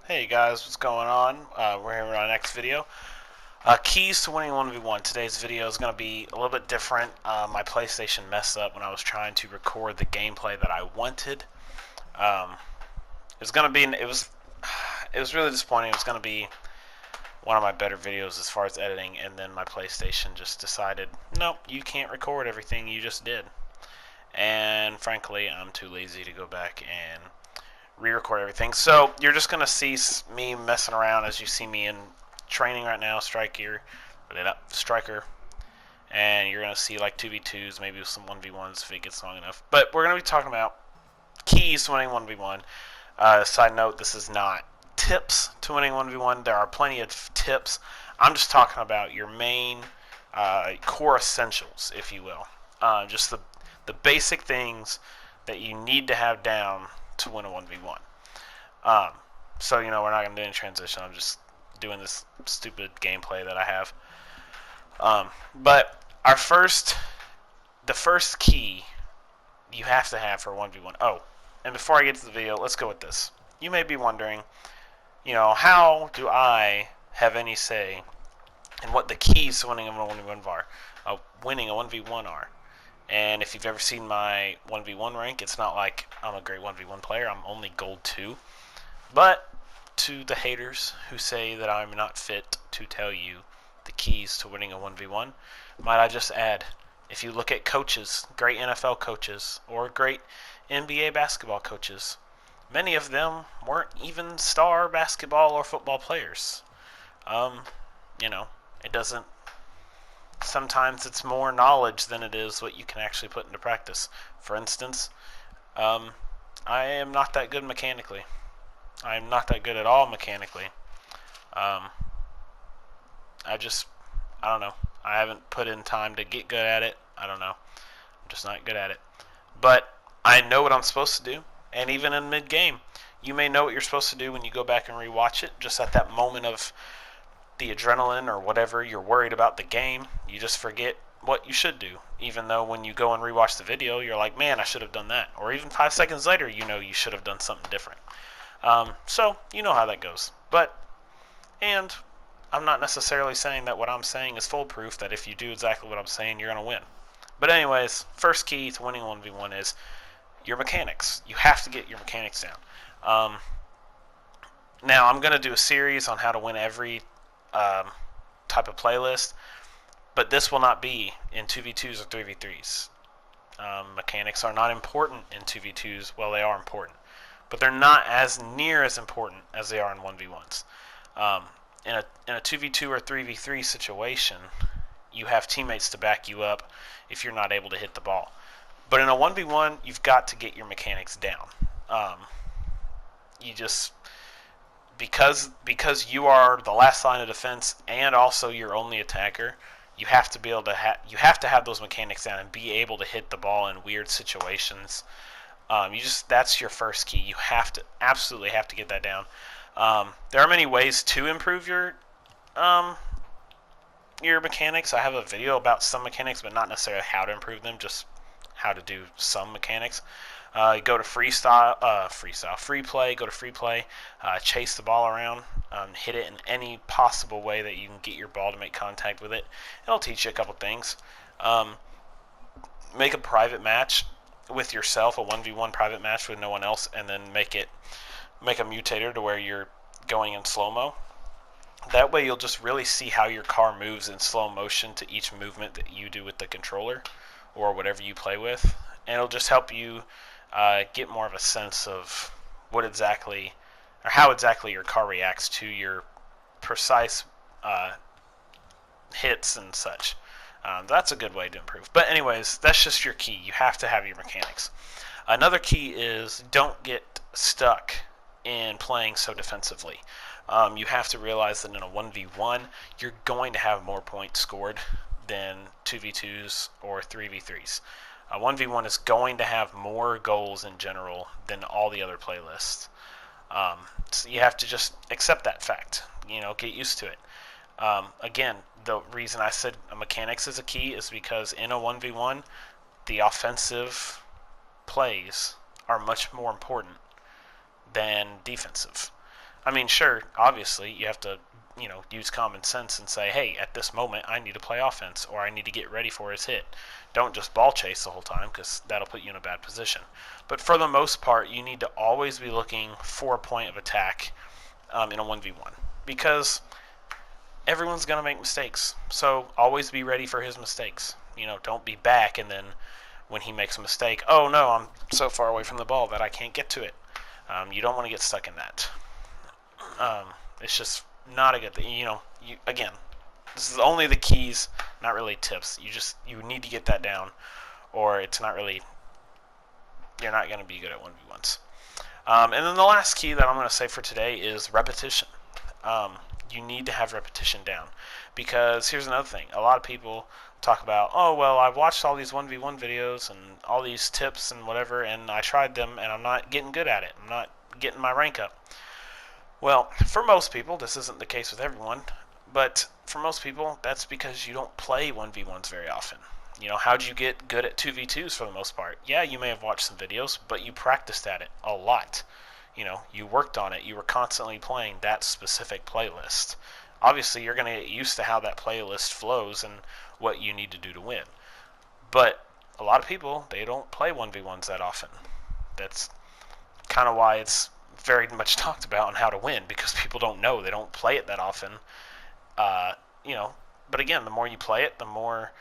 Hey guys, what's going on? We're here with our next video. Keys to winning 1v1. Today's video is going to be a little bit different. My PlayStation messed up when I was trying to record the gameplay that I wanted. It was going to be, it was really disappointing. It was going to be one of my better videos as far as editing, and then my PlayStation just decided, nope, you can't record everything you just did. And frankly, I'm too lazy to go back and re-record everything. So you're just gonna see me messing around as you see me in training right now, striker, and you're gonna see like 2v2s, maybe with some 1v1s if it gets long enough. But we're gonna be talking about keys to winning 1v1. Side note: this is not tips to winning 1v1. There are plenty of tips. I'm just talking about your main core essentials, if you will. Just the basic things that you need to have down to win a 1v1. So, we're not going to do any transition. I'm just doing this stupid gameplay that I have. But the first key you have to have for a 1v1. Oh, and before I get to the video, let's go with this. You may be wondering, how do I have any say in what the keys to winning a 1v1 are? And if you've ever seen my 1v1 rank, it's not like I'm a great 1v1 player. I'm only gold 2. But to the haters who say that I'm not fit to tell you the keys to winning a 1v1, might I just add, if you look at coaches, great NFL coaches, or great NBA basketball coaches, many of them weren't even star basketball or football players. It doesn't. Sometimes it's more knowledge than it is what you can actually put into practice. For instance, I am not that good mechanically. I am not that good at all mechanically. I don't know. I haven't put in time to get good at it. I don't know. I'm just not good at it. But I know what I'm supposed to do. And even in mid-game, you may know what you're supposed to do when you go back and rewatch it. Just at that moment of the adrenaline or whatever, you're worried about the game, you just forget what you should do, even though when you go and rewatch the video, you're like, man, I should have done that. Or even 5 seconds later, you should have done something different. So you know how that goes. And I'm not necessarily saying that what I'm saying is foolproof, that if you do exactly what I'm saying, you're going to win. But anyways, first key to winning 1v1 is your mechanics. You have to get your mechanics down. Now I'm going to do a series on how to win every type of playlist, but this will not be in 2v2s or 3v3s. Mechanics are not important in 2v2s. Well, they are important, but they're not as near as important as they are in 1v1s. In a 2v2 or 3v3 situation, you have teammates to back you up if you're not able to hit the ball. But in a 1v1, you've got to get your mechanics down. You just because you are the last line of defense and also your only attacker, you have to be able to have those mechanics down and be able to hit the ball in weird situations. That's your first key. You absolutely have to get that down. There are many ways to improve your mechanics. I have a video about some mechanics, but not necessarily how to improve them, just how to do some mechanics. Go to free play, go to free play, chase the ball around, hit it in any possible way that you can get your ball to make contact with it. It'll teach you a couple things. Make a private match with yourself, a 1v1 private match with no one else, and then make a mutator to where you're going in slow-mo. That way you'll just really see how your car moves in slow motion to each movement that you do with the controller or whatever you play with. And it'll just help you get more of a sense of how exactly your car reacts to your precise hits and such. That's a good way to improve. But anyways, that's just your key. You have to have your mechanics. Another key is don't get stuck in playing so defensively. You have to realize that in a 1v1, you're going to have more points scored than 2v2s or 3v3s. 1v1 is going to have more goals in general than all the other playlists. So you have to just accept that fact. Get used to it. Again, the reason I said mechanics is a key is because in a 1v1, the offensive plays are much more important than defensive. I mean, sure, obviously, you have to, use common sense and say, hey, at this moment, I need to play offense, or I need to get ready for his hit. Don't just ball chase the whole time, because that'll put you in a bad position. But for the most part, you need to always be looking for a point of attack in a 1v1, because everyone's going to make mistakes. So always be ready for his mistakes. Don't be back and then when he makes a mistake, oh no, I'm so far away from the ball that I can't get to it. You don't want to get stuck in that. It's just not a good thing. Again, this is only the keys, not really tips. You need to get that down, or it's not really, you're not going to be good at 1v1s. And then the last key that I'm going to say for today is repetition. You need to have repetition down, because here's another thing. A lot of people talk about, oh, well, I've watched all these 1v1 videos and all these tips and whatever, and I tried them, and I'm not getting good at it. I'm not getting my rank up. Well, for most people, this isn't the case with everyone, but for most people, that's because you don't play 1v1s very often. How'd you get good at 2v2s for the most part? Yeah, you may have watched some videos, but you practiced at it a lot. You worked on it. You were constantly playing that specific playlist. Obviously, you're going to get used to how that playlist flows and what you need to do to win. But a lot of people, they don't play 1v1s that often. That's kind of why it's very much talked about on how to win, because people don't know. They don't play it that often. But again, the more you play it, the more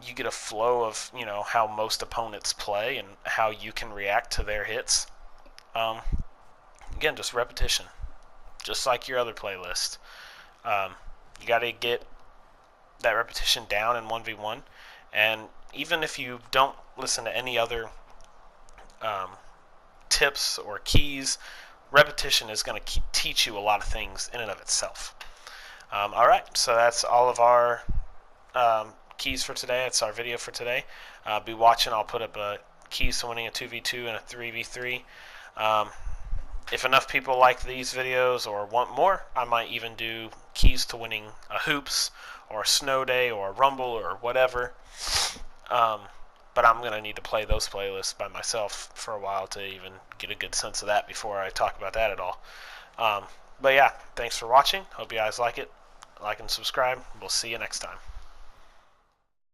you get a flow of, how most opponents play and how you can react to their hits. Again, just repetition, just like your other playlist. You got to get that repetition down in 1v1, and even if you don't listen to any other tips or keys, repetition is going to teach you a lot of things in and of itself. Alright, so that's all of our keys for today. That's our video for today. Be watching. I'll put up keys to winning a 2v2 and a 3v3. If enough people like these videos or want more, I might even do keys to winning a hoops or a snow day or a rumble or whatever. But I'm going to need to play those playlists by myself for a while to even get a good sense of that before I talk about that at all. But yeah, thanks for watching. Hope you guys like it. Like and subscribe. We'll see you next time.